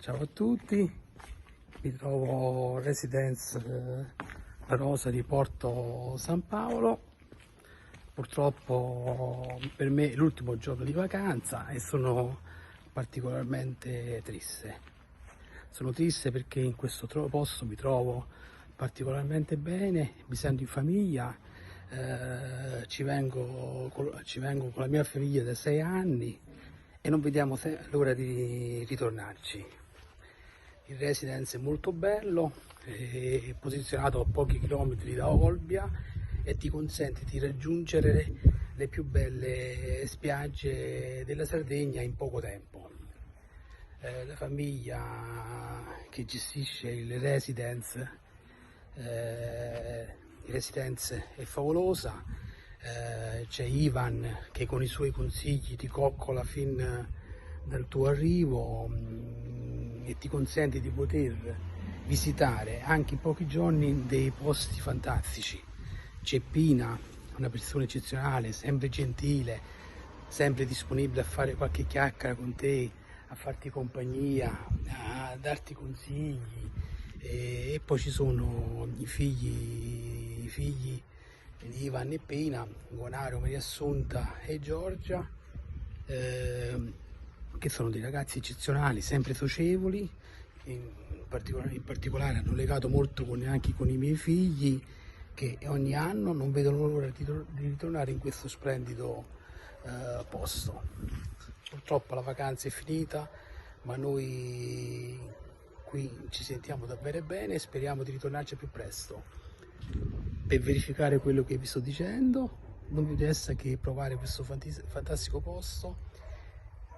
Ciao a tutti, mi trovo Residence La Rosa di Porto San Paolo. Purtroppo per me è l'ultimo giorno di vacanza e sono particolarmente triste. Sono triste perché in questo posto mi trovo particolarmente bene, mi sento in famiglia, ci vengo con la mia famiglia da 6 anni e non vediamo l'ora di ritornarci. Il residence è molto bello, è posizionato a pochi chilometri da Olbia e ti consente di raggiungere le più belle spiagge della Sardegna in poco tempo. La famiglia che gestisce il residence è favolosa. C'è Ivan che con i suoi consigli ti coccola fin dal tuo arrivo e ti consente di poter visitare anche in pochi giorni dei posti fantastici. C'è Pina, una persona eccezionale, sempre gentile, sempre disponibile a fare qualche chiacchiera con te, a farti compagnia, a darti consigli. E poi ci sono i figli di Ivan e Pina, Guanaro, Maria Assunta e Giorgia, che sono dei ragazzi eccezionali, sempre socievoli, in particolare hanno legato molto anche con i miei figli, che ogni anno non vedono l'ora di ritornare in questo splendido posto. Purtroppo la vacanza è finita, ma noi qui ci sentiamo davvero bene e speriamo di ritornarci più presto. Per verificare quello che vi sto dicendo non vi resta che provare questo fantastico posto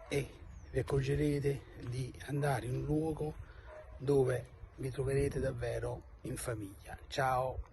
e vi accorgerete di andare in un luogo dove vi troverete davvero in famiglia. Ciao!